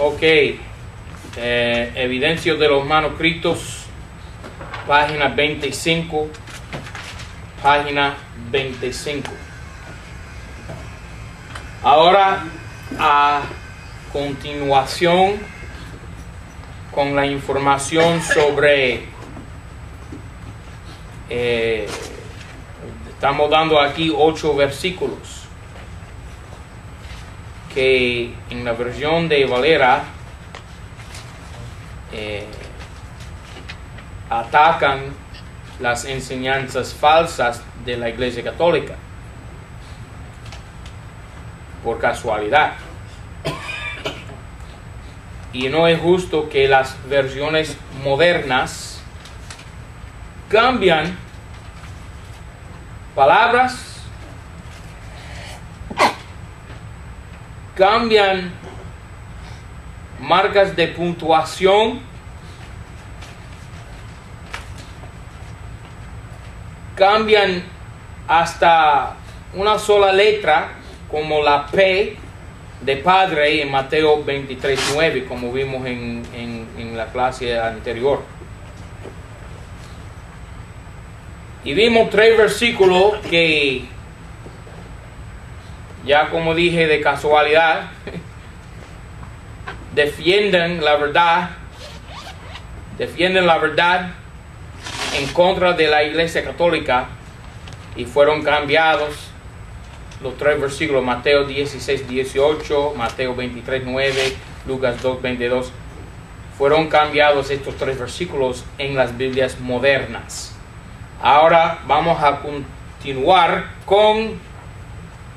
Ok. Evidencia de los manuscritos, página 25. Página 25. Ahora, a continuación, con la información sobre... estamos dando aquí 8 versículos que en la versión de Valera atacan las enseñanzas falsas de la Iglesia Católica por casualidad. Y no es justo que las versiones modernas cambian palabras, cambian marcas de puntuación, cambian hasta una sola letra, como la P de padre en Mateo 23:9, como vimos en la clase anterior. Y vimos 3 versículos que, ya como dije de casualidad, defienden la verdad en contra de la Iglesia Católica, y fueron cambiados los 3 versículos: Mateo 16:18, Mateo 23:9, Lucas 2:22. Fueron cambiados estos 3 versículos en las Biblias modernas. Ahora vamos a continuar con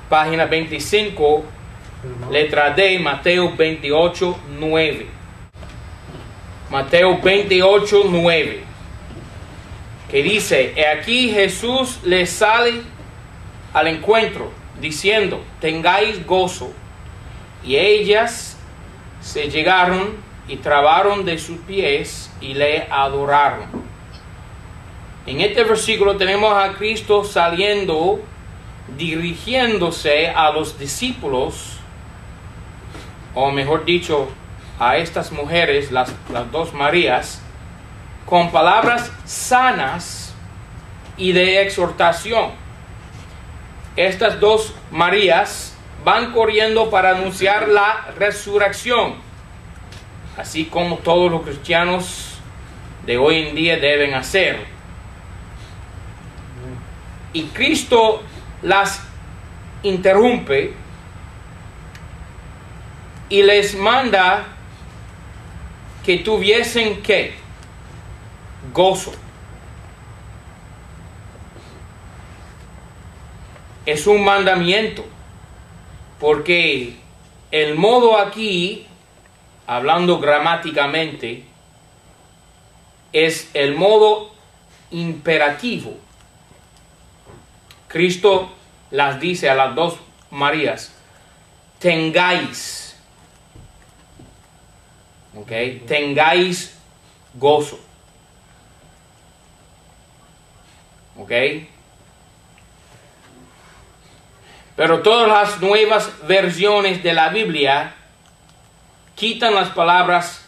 página 25, letra D, Mateo 28:9. Mateo 28:9, que dice: "He aquí Jesús les sale al encuentro, diciendo: tengáis gozo. Y ellas se llegaron y trabaron de sus pies y le adoraron". En este versículo tenemos a Cristo saliendo, dirigiéndose a los discípulos, o mejor dicho, a estas mujeres, las 2 Marías, con palabras sanas y de exhortación. Estas 2 Marías van corriendo para anunciar la resurrección, así como todos los cristianos de hoy en día deben hacer. Y Cristo las interrumpe y les manda que tuviesen ¿qué? Gozo. Es un mandamiento, porque el modo aquí, hablando gramáticamente, es el modo imperativo. Cristo las dice a las 2 Marías: tengáis, ¿ok? Tengáis gozo, ¿ok? Pero todas las nuevas versiones de la Biblia quitan las palabras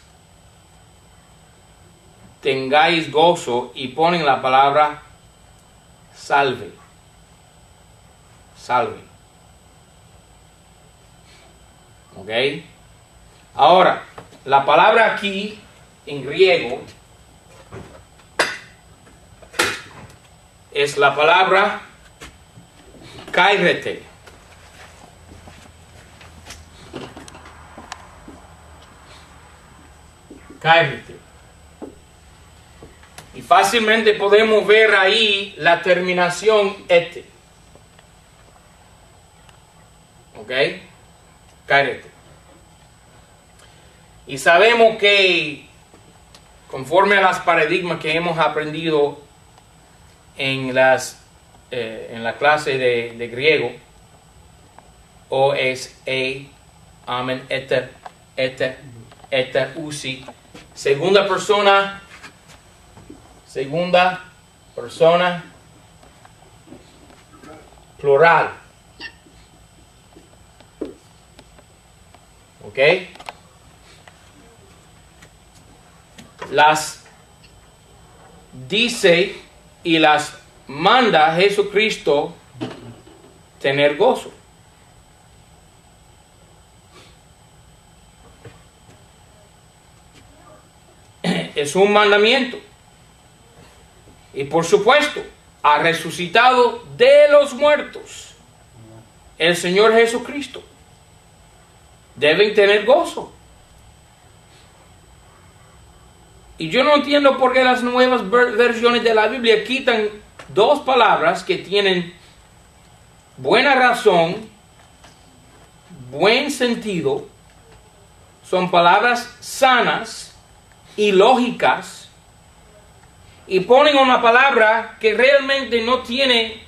tengáis gozo y ponen la palabra salve. Salve. ¿Ok? Ahora, la palabra aquí en griego es la palabra kairete. Kairete. Y fácilmente podemos ver ahí la terminación ete. ¿Ok? Kairete. Y sabemos que, conforme a los paradigmas que hemos aprendido en la clase de griego, o es amen, eta, usi, segunda persona plural. ¿Ok? las dice y las manda Jesucristo tener gozo. Es un mandamiento. Y por supuesto, ha resucitado de los muertos el Señor Jesucristo. Deben tener gozo. Y yo no entiendo por qué las nuevas versiones de la Biblia quitan dos palabras que tienen buena razón, buen sentido, son palabras sanas y lógicas, y ponen una palabra que realmente no tiene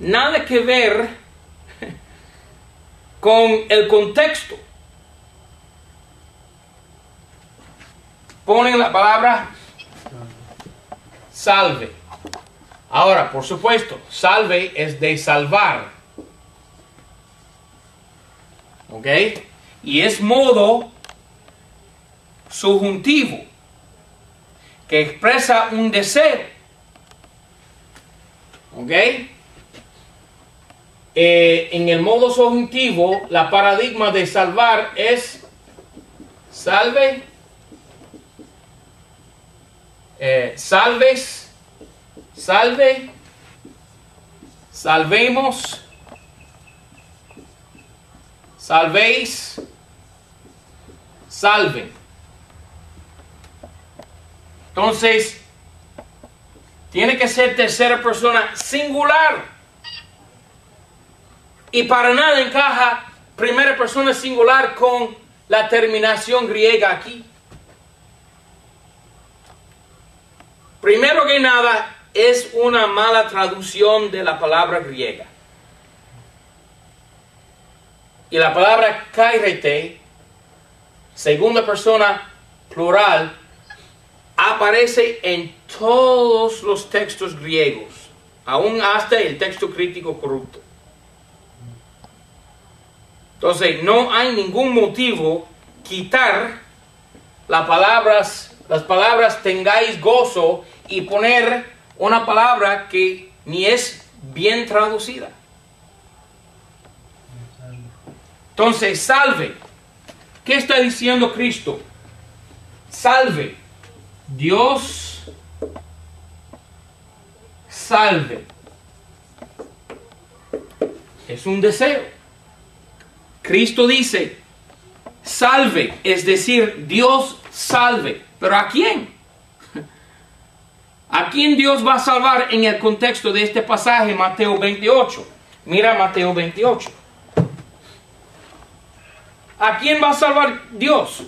nada que ver con el contexto. Ponen la palabra salve. Ahora, por supuesto, salve es de salvar. ¿Ok? Y es modo subjuntivo que expresa un deseo. ¿Ok? En el modo subjuntivo, la paradigma de salvar es salve, salves, salve, salvemos, salvéis, salven. Entonces, tiene que ser tercera persona singular. Y para nada encaja primera persona singular con la terminación griega aquí. Primero que nada, es una mala traducción de la palabra griega. Y la palabra kairete, segunda persona plural, aparece en todos los textos griegos, aún hasta el texto crítico corrupto. Entonces, no hay ningún motivo quitar las palabras tengáis gozo y poner una palabra que ni es bien traducida. Entonces, salve. ¿Qué está diciendo Cristo? Salve. Dios salve. Es un deseo. Cristo dice, salve, es decir, Dios salve. ¿Pero a quién? ¿A quién Dios va a salvar en el contexto de este pasaje, Mateo 28? Mira Mateo 28. ¿A quién va a salvar Dios?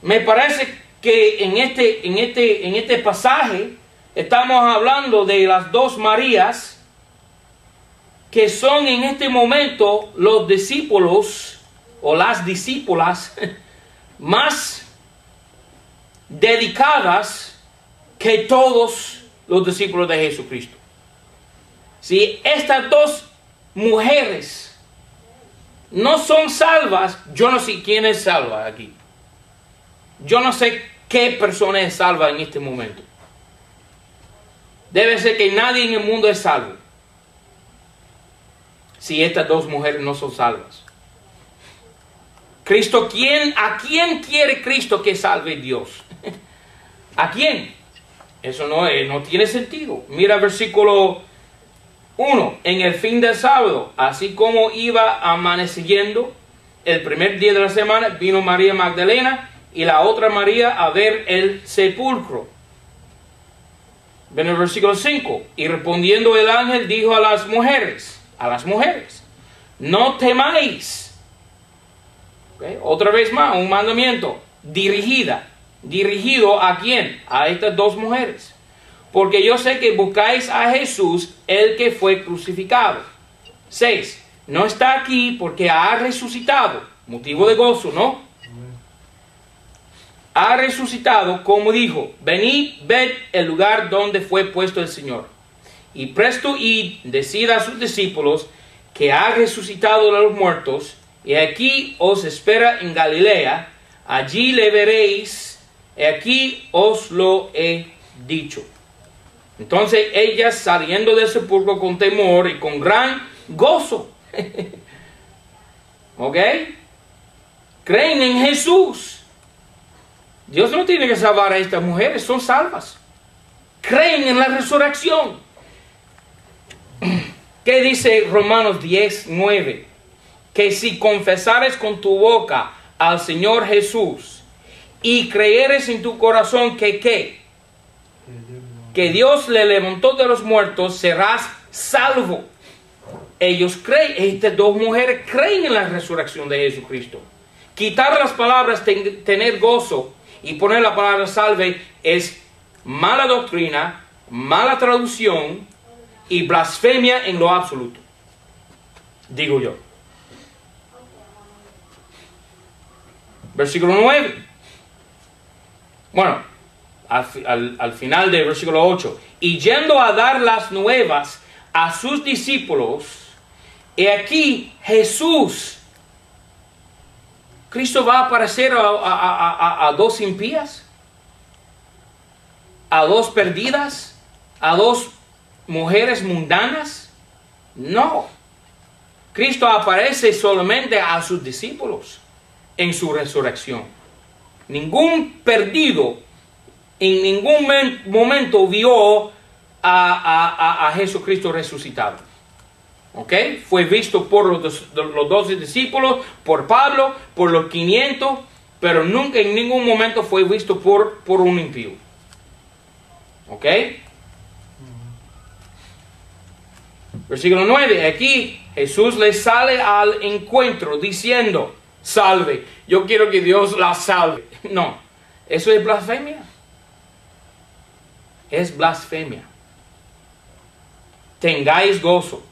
Me parece que en este pasaje estamos hablando de las dos Marías, que son en este momento los discípulos o las discípulas más dedicadas que todos los discípulos de Jesucristo. Si estas dos mujeres no son salvas, yo no sé quién es salva aquí. Yo no sé qué persona es salva en este momento. Debe ser que nadie en el mundo es salvo si estas dos mujeres no son salvas. Cristo, ¿a quién quiere Cristo que salve Dios? ¿A quién? Eso no tiene sentido. Mira versículo 1. En el fin del sábado, así como iba amaneciendo el primer día de la semana, vino María Magdalena y la otra María a ver el sepulcro. Ven el versículo 5. Y respondiendo el ángel dijo a las mujeres, no temáis. ¿Okay? Otra vez más, un mandamiento dirigido ¿a quién? A estas dos mujeres. Porque yo sé que buscáis a Jesús, el que fue crucificado. 6. No está aquí porque ha resucitado. Motivo de gozo, ¿no? Ha resucitado, como dijo, venid, ved el lugar donde fue puesto el Señor. Y presto id, decid a sus discípulos que ha resucitado de los muertos, y aquí os espera en Galilea. allí le veréis, y aquí os lo he dicho. Entonces ellas saliendo del sepulcro con temor y con gran gozo, ¿ok? Creen en Jesús. Dios no tiene que salvar a estas mujeres, son salvas. Creen en la resurrección. ¿Qué dice Romanos 10:9? Que si confesares con tu boca al Señor Jesús y creyeres en tu corazón que ¿qué? Que Dios le levantó de los muertos, serás salvo. Ellos creen, estas dos mujeres creen en la resurrección de Jesucristo. Quitar las palabras tener gozo y poner la palabra salve es mala doctrina, mala traducción y blasfemia en lo absoluto, digo yo. Versículo 9. Bueno, al final del versículo 8. Y yendo a dar las nuevas a sus discípulos, y aquí Jesús, Cristo va a aparecer a dos impías, a dos perdidas, a dos mujeres mundanas. No. Cristo aparece solamente a sus discípulos en su resurrección. Ningún perdido en ningún momento vio a Jesucristo resucitado. ¿Ok? Fue visto por los 12 discípulos, por Pablo, por los 500, pero nunca en ningún momento fue visto por un impío. ¿Ok? Versículo 9. Aquí Jesús les sale al encuentro diciendo: salve, yo quiero que Dios la salve. No, eso es blasfemia. Es blasfemia. Tengáis gozo.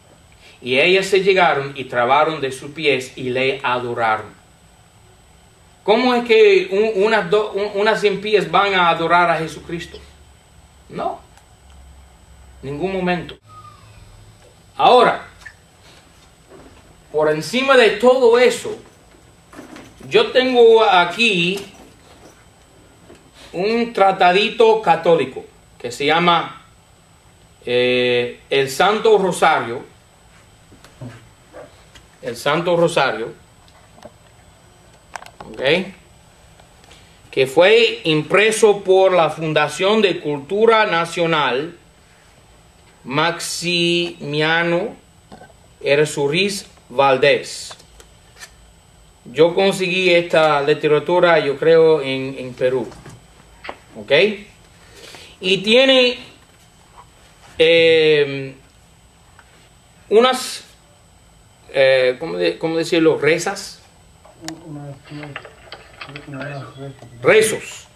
Y ellas se llegaron y trabaron de sus pies y le adoraron. ¿Cómo es que unas impías van a adorar a Jesucristo? No. Ningún momento. Ahora, por encima de todo eso, yo tengo aquí un tratadito católico que se llama el Santo Rosario. El Santo Rosario, ¿ok? Que fue impreso por la Fundación de Cultura Nacional Maximiano Errázuriz Valdés. Yo conseguí esta literatura, yo creo, en Perú, ¿ok? Y tiene unas... ¿cómo decirlo? Rezas. Rezos.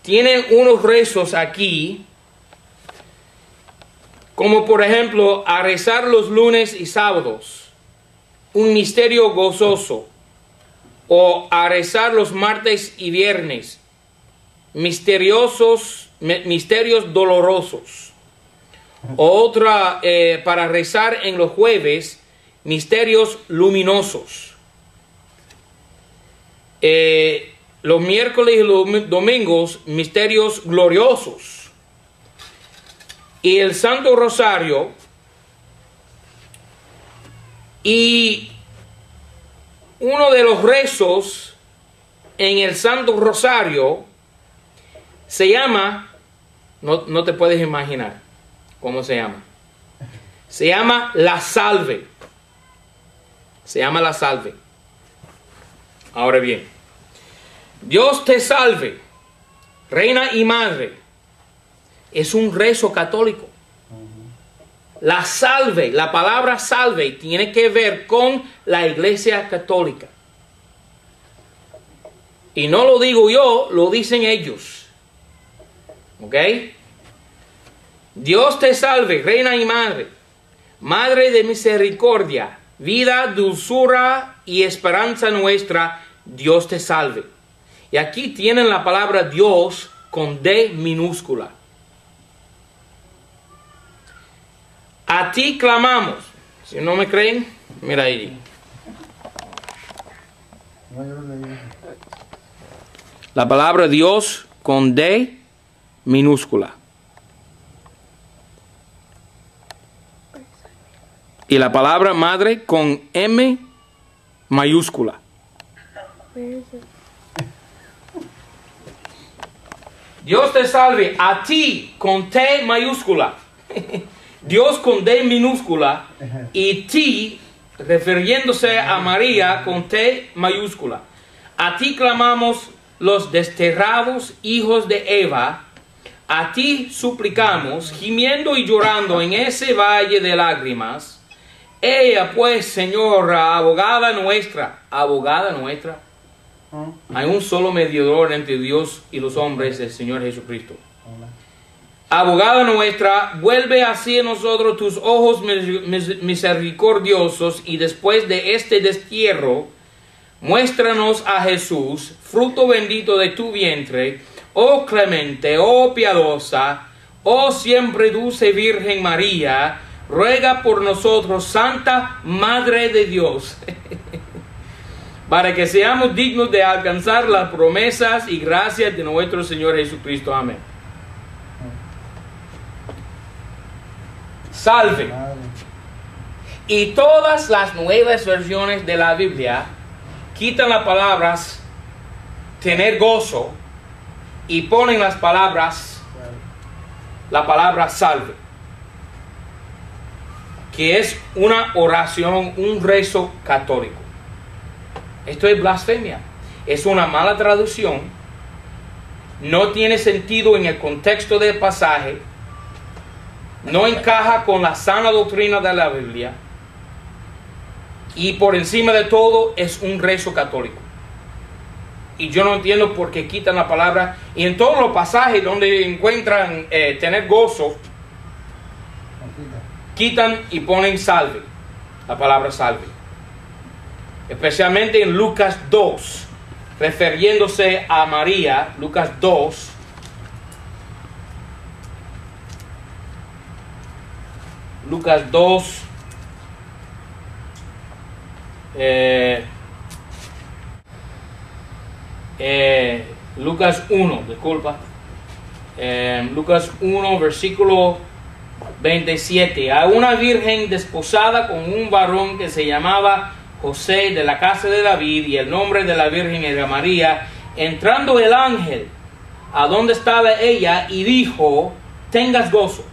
Tienen unos rezos aquí, como por ejemplo, a rezar los lunes y sábados, un misterio gozoso, o a rezar los martes y viernes, misterios dolorosos. Otra para rezar en los jueves, misterios luminosos. Los miércoles y los domingos, misterios gloriosos. Y el Santo Rosario. Y uno de los rezos en el Santo Rosario se llama, no te puedes imaginar cómo se llama. Se llama la salve. Se llama la salve. Ahora bien, Dios te salve, Reina y Madre, es un rezo católico. La salve, la palabra salve, tiene que ver con la Iglesia Católica. Y no lo digo yo, lo dicen ellos. ¿Ok? Dios te salve, Reina y Madre, Madre de misericordia, vida, dulzura y esperanza nuestra, Dios te salve. Y aquí tienen la palabra Dios con D minúscula. A ti clamamos. Si no me creen, mira ahí. La palabra Dios con D minúscula. Y la palabra madre con M mayúscula. Dios te salve a ti con T mayúscula. Dios con D minúscula y ti refiriéndose a María con T mayúscula. A ti clamamos los desterrados hijos de Eva. A ti suplicamos, gimiendo y llorando en ese valle de lágrimas. Ella pues, Señora, abogada nuestra. Hay un solo mediador entre Dios y los hombres, el Señor Jesucristo. Abogada nuestra, vuelve hacia nosotros tus ojos misericordiosos y después de este destierro, muéstranos a Jesús, fruto bendito de tu vientre, oh clemente, oh piadosa, oh siempre dulce Virgen María, ruega por nosotros, Santa Madre de Dios, para que seamos dignos de alcanzar las promesas y gracias de nuestro Señor Jesucristo. Amén. Salve. Y todas las nuevas versiones de la Biblia quitan las palabras tener gozo y ponen la palabra salve, que es una oración, un rezo católico. Esto es blasfemia. Es una mala traducción. No tiene sentido en el contexto del pasaje. No encaja con la sana doctrina de la Biblia. Y por encima de todo es un rezo católico. Y yo no entiendo por qué quitan la palabra. Y en todos los pasajes donde encuentran tener gozo, quitan y ponen salve. La palabra salve. Especialmente en Lucas 2, refiriéndose a María, Lucas 2. Lucas 2. Lucas 1, disculpa. Lucas 1, versículo 27. A una virgen desposada con un varón que se llamaba José, de la casa de David, y el nombre de la virgen era María. Entrando el ángel a donde estaba ella y dijo: tengas gozo.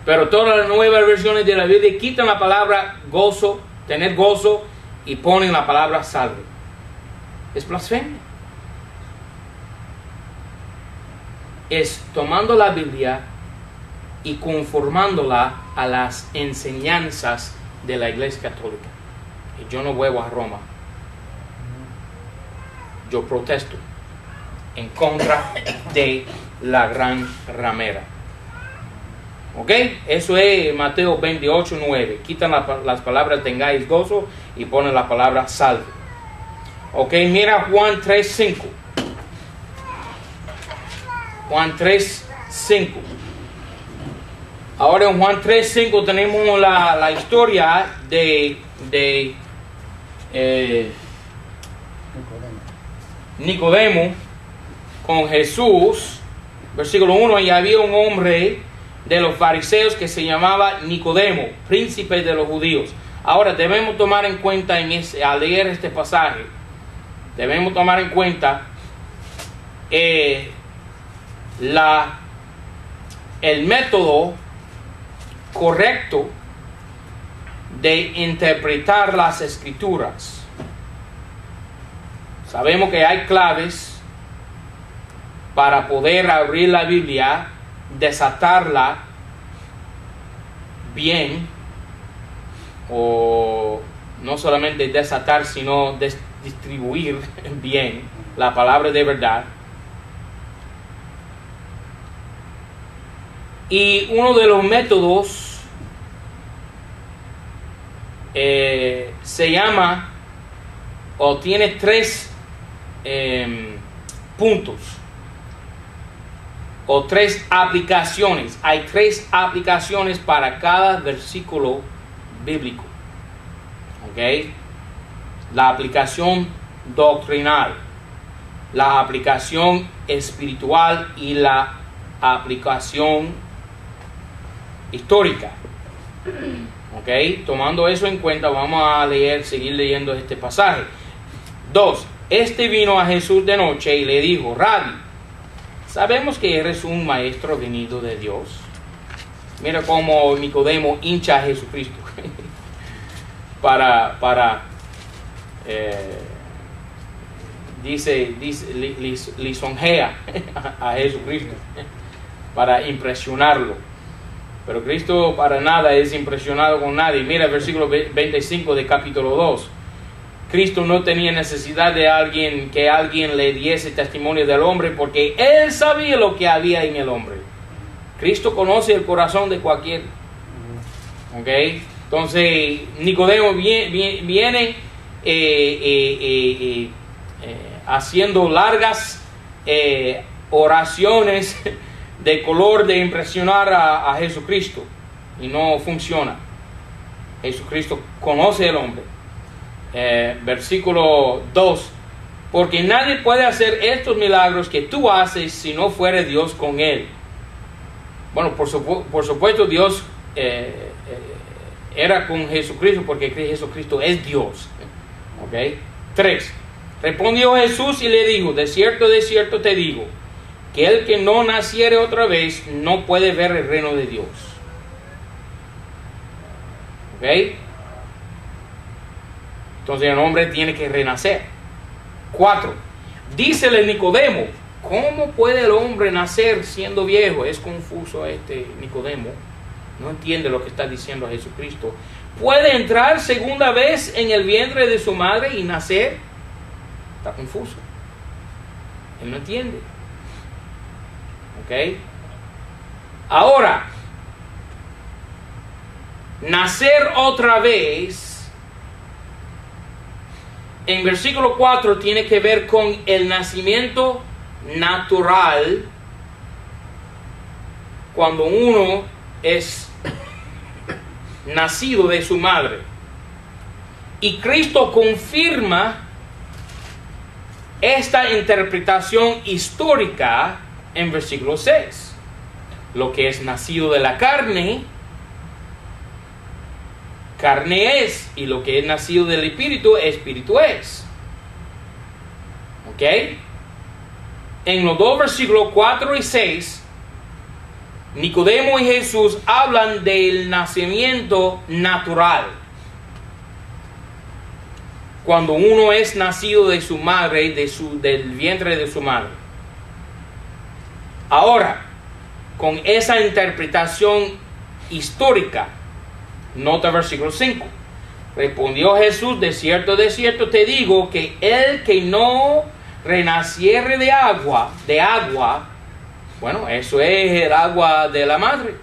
Pero todas las nuevas versiones de la Biblia quitan la palabra gozo, tener gozo, y ponen la palabra salve. Es blasfemia. Es tomando la Biblia y conformándola a las enseñanzas de la Iglesia Católica. Y yo no vuelvo a Roma. Yo protesto en contra de la gran ramera. ¿Ok? Eso es Mateo 28, 9. Quitan las palabras tengáis gozo y ponen la palabra salve. ¿Ok? Mira Juan 3, 5. Juan 3, 5. Ahora en Juan 3, 5 tenemos la historia de Nicodemo con Jesús. Versículo 1. Y había un hombre de los fariseos que se llamaba Nicodemo, príncipe de los judíos. Ahora debemos tomar en cuenta al leer este pasaje, debemos tomar en cuenta el método correcto de interpretar las escrituras. Sabemos que hay claves para poder abrir la Biblia, desatarla bien, o no solamente desatar, sino distribuir bien la palabra de verdad. Y uno de los métodos se llama, o tiene tres puntos, o tres aplicaciones. Hay tres aplicaciones para cada versículo bíblico. ¿Ok? la aplicación doctrinal, la aplicación espiritual y la aplicación histórica. ¿Ok? Tomando eso en cuenta, vamos a seguir leyendo este pasaje. 2. Este vino a Jesús de noche y le dijo: Rabbi, sabemos que eres un maestro venido de Dios. Mira cómo Nicodemo hincha a Jesucristo lisonjea a Jesucristo para impresionarlo. Pero Cristo para nada es impresionado con nadie. Mira el versículo 25 de capítulo 2. Cristo no tenía necesidad de que alguien le diese testimonio del hombre, porque Él sabía lo que había en el hombre. Cristo conoce el corazón de cualquier. ¿Ok? Entonces Nicodemo viene haciendo largas oraciones de color de impresionar a Jesucristo, y no funciona. Jesucristo conoce el hombre. Versículo 2: porque nadie puede hacer estos milagros que tú haces si no fuere Dios con él. Bueno, por supuesto Dios era con Jesucristo, porque Jesucristo es Dios. ¿Ok? 3. Respondió Jesús y le dijo: de cierto te digo, que el que no naciere otra vez no puede ver el reino de Dios. ¿Ok? Entonces el hombre tiene que renacer. 4. Dícele Nicodemo: ¿cómo puede el hombre nacer siendo viejo? Es confuso Nicodemo. No entiende lo que está diciendo Jesucristo. ¿Puede entrar segunda vez en el vientre de su madre y nacer? Está confuso. Él no entiende. ¿Ok? Ahora, nacer otra vez, en versículo 4, tiene que ver con el nacimiento natural, cuando uno es nacido de su madre. Y Cristo confirma esta interpretación histórica en versículo 6. Lo que es nacido de la carne, carne es, y lo que es nacido del espíritu, espíritu es. ¿Ok? En los dos versículos 4 y 6, Nicodemo y Jesús hablan del nacimiento natural. Cuando uno es nacido de su madre, del vientre de su madre. Ahora, con esa interpretación histórica, nota versículo 5. Respondió Jesús: de cierto te digo, que el que no renaciere de agua, bueno, eso es el agua de la madre.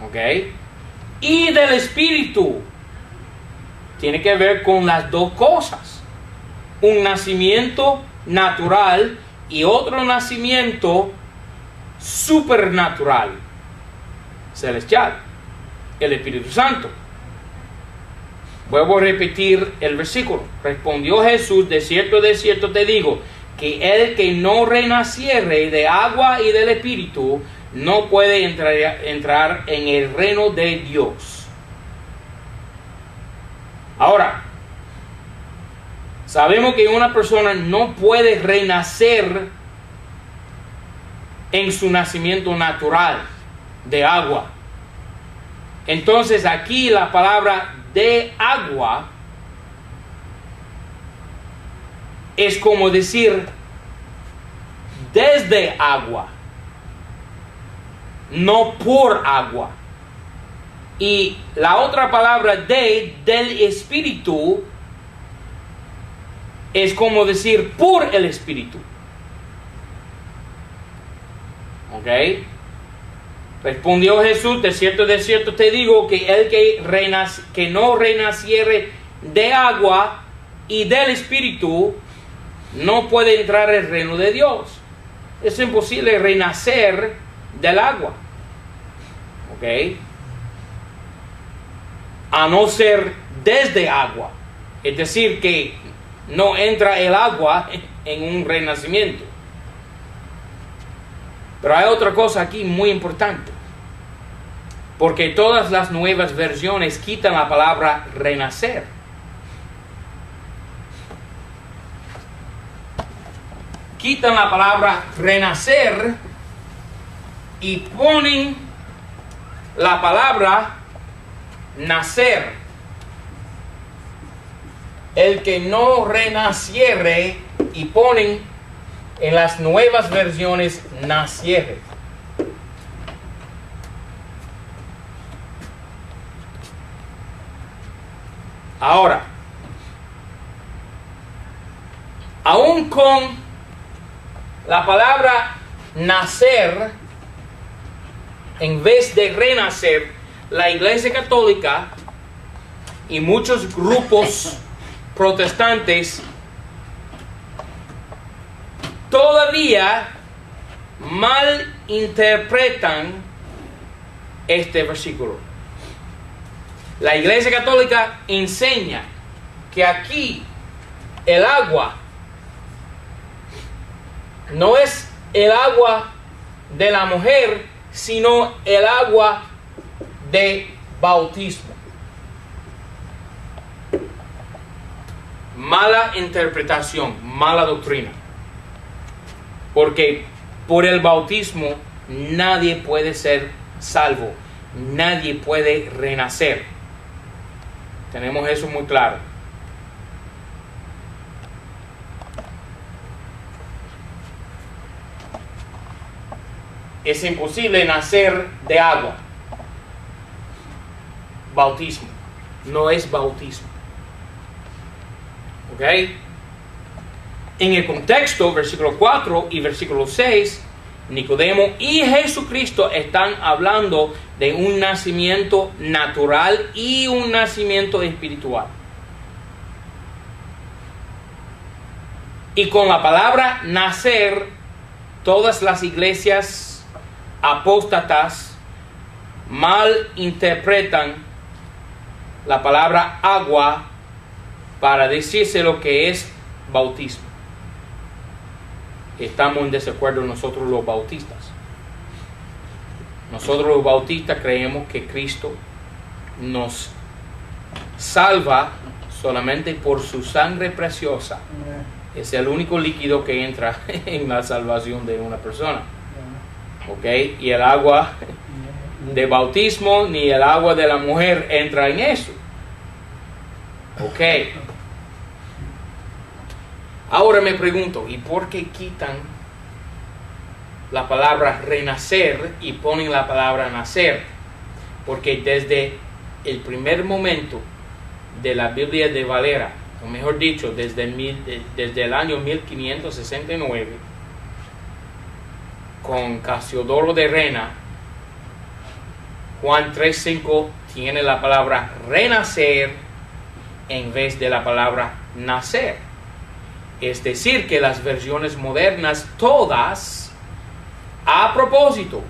¿Ok? Y del espíritu. Tiene que ver con las dos cosas. Un nacimiento natural y otro nacimiento supernatural, celestial, el Espíritu Santo. Vuelvo a repetir el versículo. Respondió Jesús: de cierto te digo, que el que no renaciere de agua y del Espíritu no puede entrar en el reino de Dios. Ahora, sabemos que una persona no puede renacer en su nacimiento natural de agua. Entonces aquí la palabra de agua es como decir desde agua, no por agua. Y la otra palabra del espíritu es como decir por el espíritu. ¿Ok? Respondió Jesús: de cierto te digo, que el que no renaciere de agua y del espíritu no puede entrar al reino de Dios. Es imposible renacer del agua. ¿Ok? A no ser desde agua. Es decir, que no entra el agua en un renacimiento. Pero hay otra cosa aquí muy importante. Porque todas las nuevas versiones quitan la palabra renacer. Quitan la palabra renacer y ponen la palabra nacer. El que no renaciere, y ponen en las nuevas versiones naciere. Ahora, aún con la palabra nacer, en vez de renacer, la Iglesia Católica y muchos grupos protestantes todavía malinterpretan este versículo. La Iglesia Católica enseña que aquí el agua no es el agua de la mujer, sino el agua de bautismo. Mala interpretación, mala doctrina. Porque por el bautismo nadie puede ser salvo, nadie puede renacer. Tenemos eso muy claro. Es imposible nacer de agua. Bautismo. No es bautismo. ¿Ok? En el contexto, versículo 4 y versículo 6, Nicodemo y Jesucristo están hablando de un nacimiento natural y un nacimiento espiritual. Y con la palabra nacer, todas las iglesias apóstatas mal interpretan la palabra agua para decirse lo que es bautismo. Estamos en desacuerdo nosotros los bautistas. Nosotros los bautistas creemos que Cristo nos salva solamente por su sangre preciosa. Es el único líquido que entra en la salvación de una persona. ¿Ok? Y el agua de bautismo ni el agua de la mujer entra en eso. ¿Ok? Ahora me pregunto, ¿y por qué quitan la palabra renacer y ponen la palabra nacer? Porque desde el primer momento de la Biblia de Valera, o mejor dicho, desde el año 1569, con Casiodoro de Rena, Juan 3:5 tiene la palabra renacer en vez de la palabra nacer. Es decir, que las versiones modernas, todas, a propósito,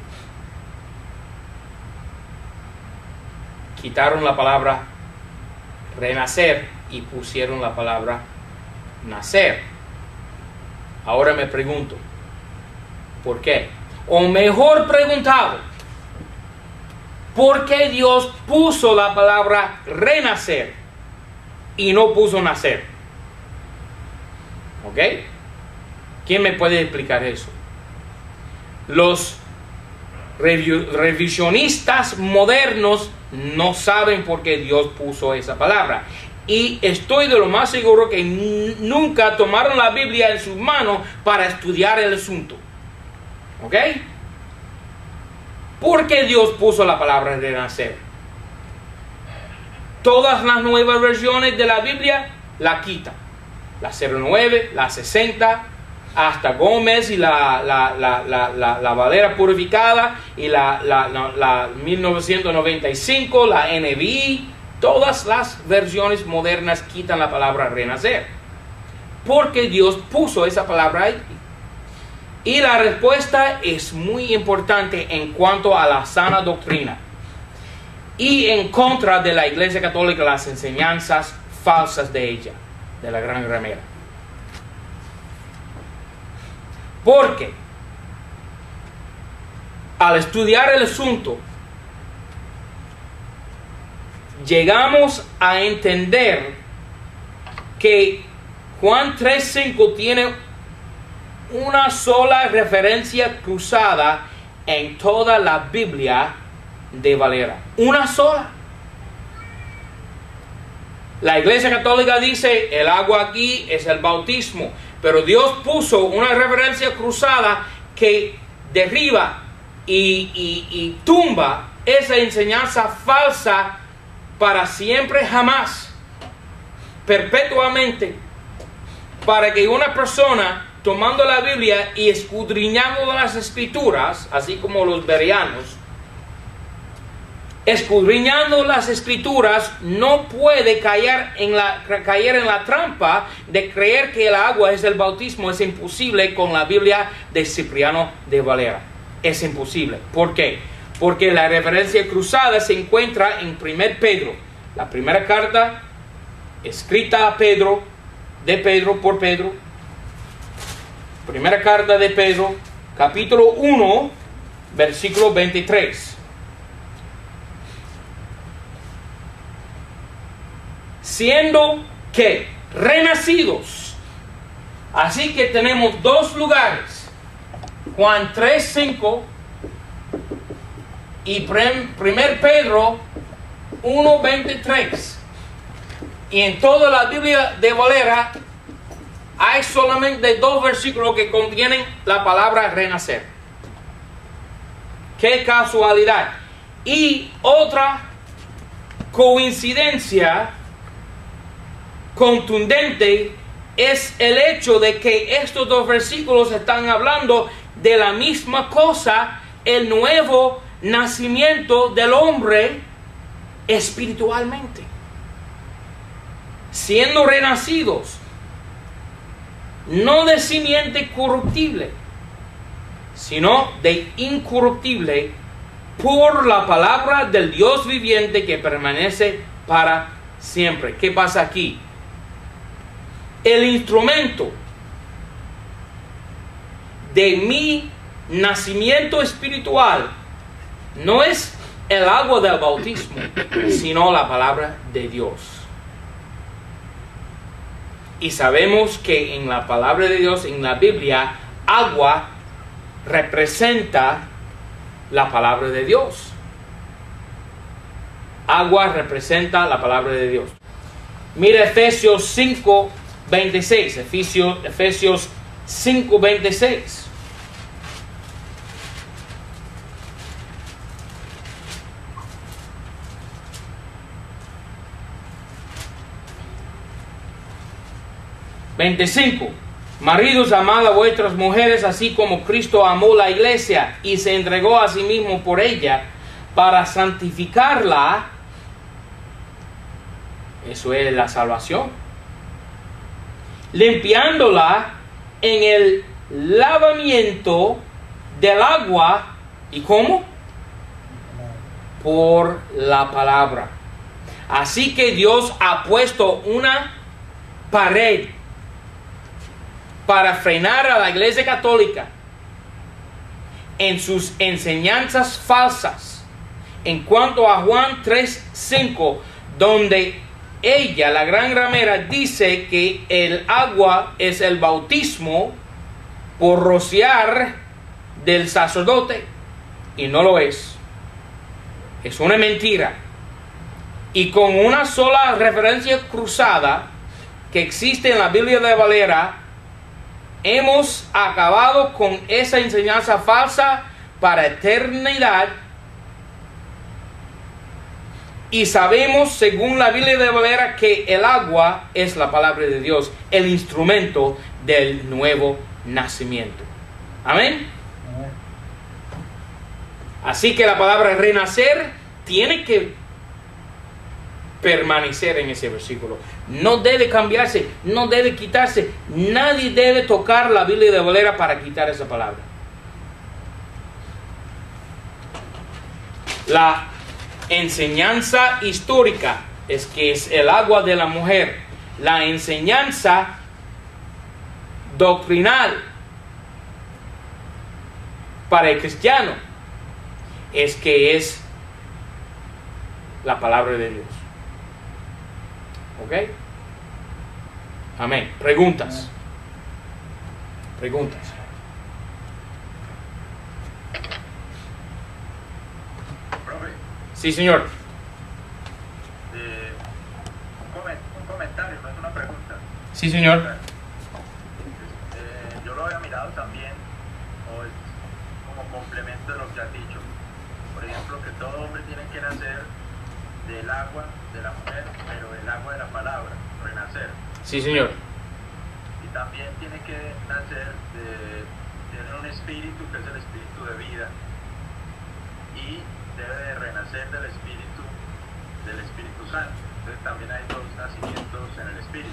quitaron la palabra renacer y pusieron la palabra nacer. Ahora me pregunto, ¿por qué? O mejor preguntado, ¿por qué Dios puso la palabra renacer y no puso nacer? ¿Ok? ¿Quién me puede explicar eso? Los revisionistas modernos no saben por qué Dios puso esa palabra. Y estoy de lo más seguro que nunca tomaron la Biblia en sus manos para estudiar el asunto. ¿Ok? ¿Por qué Dios puso la palabra renacer? Todas las nuevas versiones de la Biblia la quitan. La 09, la 60, hasta Gómez y la Valera purificada y la 1995, la NBI, todas las versiones modernas quitan la palabra renacer. Porque Dios puso esa palabra ahí. Y la respuesta es muy importante en cuanto a la sana doctrina. Y en contra de la Iglesia Católica, las enseñanzas falsas de ella, de la gran ramera. Porque al estudiar el asunto, llegamos a entender que Juan 3:5 tiene una sola referencia cruzada en toda la Biblia de Valera. Una sola. La Iglesia Católica dice el agua aquí es el bautismo, pero Dios puso una referencia cruzada que derriba y tumba esa enseñanza falsa para siempre, jamás, perpetuamente, para que una persona tomando la Biblia y escudriñando las Escrituras, así como los bereanos, escudriñando las Escrituras, no puede caer en la trampa de creer que el agua es el bautismo. Es imposible con la Biblia de Cipriano de Valera. Es imposible. ¿Por qué? Porque la referencia cruzada se encuentra en 1 Pedro, la primera carta escrita a Pedro, de Pedro por Pedro. Primera carta de Pedro, capítulo 1, versículo 23. Siendo que renacidos. Así que tenemos dos lugares. Juan 3:5 y 1 Pedro 1:23. Y en toda la Biblia de Valera hay solamente dos versículos que contienen la palabra renacer. ¡Qué casualidad! Y otra coincidencia contundente es el hecho de que estos dos versículos están hablando de la misma cosa, el nuevo nacimiento del hombre espiritualmente. Siendo renacidos, no de simiente corruptible, sino de incorruptible, por la palabra del Dios viviente que permanece para siempre. ¿Qué pasa aquí? El instrumento de mi nacimiento espiritual no es el agua del bautismo, sino la palabra de Dios. Y sabemos que en la palabra de Dios, en la Biblia, agua representa la palabra de Dios. Agua representa la palabra de Dios. Mira Efesios 5:26. Efesios 5:26. Maridos, amad a vuestras mujeres, así como Cristo amó la iglesia y se entregó a sí mismo por ella, para santificarla. Eso es la salvación. Limpiándola en el lavamiento del agua. ¿Y cómo? Por la palabra. Así que Dios ha puesto una pared para frenar a la Iglesia Católica en sus enseñanzas falsas en cuanto a Juan 3:5, donde ella, la gran ramera, dice que el agua es el bautismo por rociar del sacerdote, y no lo es. Es una mentira. Y con una sola referencia cruzada que existe en la Biblia de Valera, hemos acabado con esa enseñanza falsa para eternidad. Y sabemos, según la Biblia de Valera, que el agua es la palabra de Dios, el instrumento del nuevo nacimiento. Amén. Así que la palabra renacer tiene que permanecer en ese versículo. No debe cambiarse, no debe quitarse. Nadie debe tocar la Biblia de Valera para quitar esa palabra. La enseñanza histórica es que es el agua de la mujer. La enseñanza doctrinal para el cristiano es que es la palabra de Dios. ¿Ok? Amén. Preguntas. Preguntas. Profe, Sí, señor. un comentario, no es una pregunta. Sí, señor. Yo lo había mirado también, o es como complemento de lo que has dicho. Por ejemplo, que todo hombre tiene que nacer del agua de la mujer, pero el agua de la palabra, renacer. Sí, señor. Y también tiene que nacer tiene un espíritu que es el espíritu de vida, y debe de renacer del Espíritu Santo. Entonces también hay dos nacimientos en el Espíritu.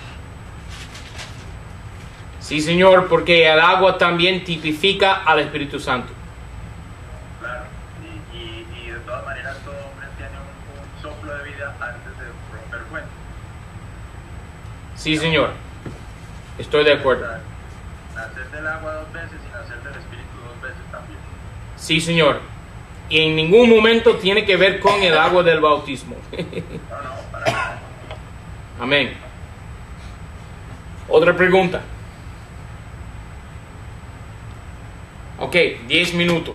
Sí, señor, porque el agua también tipifica al Espíritu Santo. Claro, y de todas maneras todo hombre tiene un soplo de vida antes de romper fuente. Sí, señor. Estoy de acuerdo. O sea, nacer del agua 2 veces y nacer del Espíritu 2 veces también. Sí, señor. Y en ningún momento tiene que ver con el agua del bautismo. No, para nada. Amén. Otra pregunta. Ok, 10 minutos.